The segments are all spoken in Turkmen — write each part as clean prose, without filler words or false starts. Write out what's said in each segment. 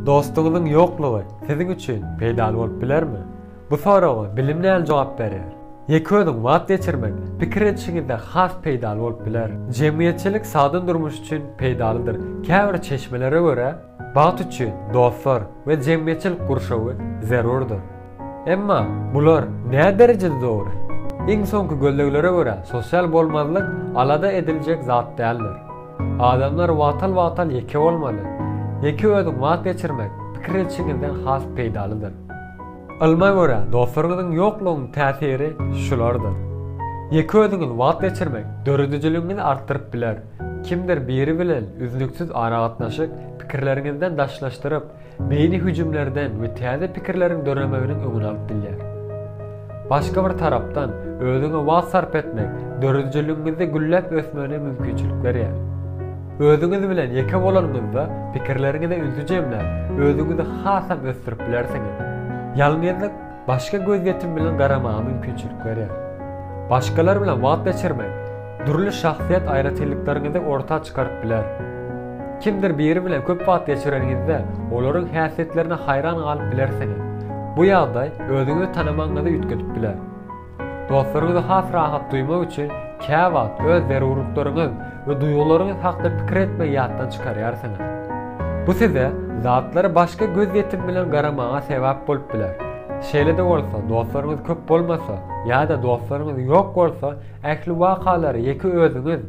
Dostluğunun yokluğu sizin için peydalı bolup bilermi? Bu soruğa bilimnäl jogap berer. Ýeködüň wagt geçirmek pikir etişiňizde has peydaly bolup biler. Jemgyýetçilik sadyn durmuş üçin peydalydyr. Käbir çeşmelere göre wagt üçin dostlar we jemgyýetçilik gurşawy zerurdur. Emma bular näme derejede dogry? Iň soňky gözleglere göre sosial bolmazlyk alada ediljek zat däldir. Adamlar watal ýeke bolmaly. Ýeködüň wagt geçirmek pikir etişiňizden has peydalydyr. Ilma göre dostlaryňyzyň ýoklugynyň täsiri şulardyr. Ýeködüňiz wagt geçirmek döredijiligiňizi artdyryp biler. Kimdir biri bilen üzlüksiz ara gatnaşyk pikirleriňizden daşlaşdyryp, beýni hüjümlerden we täze pikirleriň dönemeginiň öňüne alyp bilýär. Başga bir tarapdan özüňe wagt sarp etmek döredijiligiňizi güllep ösmegine mümkinçilik berýär. Özüňiz bilen ýeke bolanyňyzda pikirleriňizi üzüjemler, özüňizi hasam ösdürip bilersiňiz. Ýalňyzlyk başga göz ýetim bilen garamagy mümkinçilik berýär. Başgalar bilen wagt geçirmek durly şahsiýet aýratyllyklaryňyzy ortaga çykaryp biler. Kimdir biri bilen köp wagt geçireňizde olaryň häsiýetlerine haýran galyp bilersiňiz. Bu ýagdaý özüňizi tanamaňyzy ýetgitip biler. Dostlaryňyzy has rahat duymak üçin käwagt öz zerurluklaryňyz we duýgularyňyz hakda pikir etmek ýatdan çykarýarsyňyz. Bu size zatlary başga göz ýetim bilen garamaga sebäp bolup biler. Şeýle-de bolsa, dostlaryňyz köp bolmasa, ýa-da dostlaryňyz ýok bolsa, ähli wakalary ýeke özüňiz,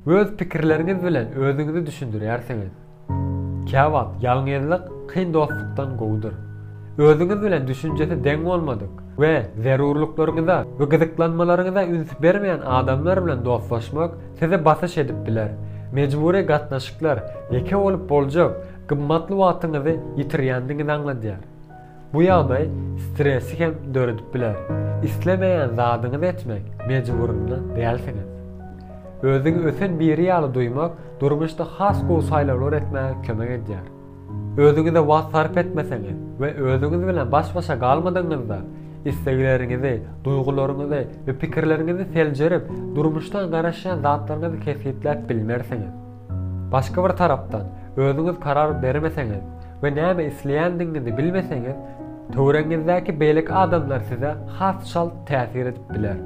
öz pikirleriňiz bilen özüňizi düşündirýärsiňiz. Käwagt ýalňyzlyk kyn dostlukdan gowdur. Özüňiz bilen düşünjesi deň bolmadyk we zerurluklaryňyza we gyzyklanmalaryňyza ünsüp bermeýän adamlar bilen dostlaşmak size basyş edip biler. Mecburi gatnaşyklar ýeke bolup boljak gymmatly wagtyňyzy ýitirýändiňizi aňladýar. Bu ýagdaý stresi hem döredip biler. İslemeýän zadyňyzy etmek mecburunda dälsiňiz. Özüňi ösen biri ýaly duymak durmuşda has goýsaýlar etmäge kömek edýär. Özüňize wagt sarp etmeseňiz we özüňiz bilen baş-başa galmadyňyzda islegleriňizi, duýgularyňyzy we pikirleriňizi seljerip durmuşdan garaşan zatlaryňyzy kesipläp bilmersiňiz. Başga bir tarapdan özüňiz karar bermeseňiz we näme isleýändiňizi bilmeseňiz, töwereňizdäki beýleki adamlar size has şal täsir edip biler.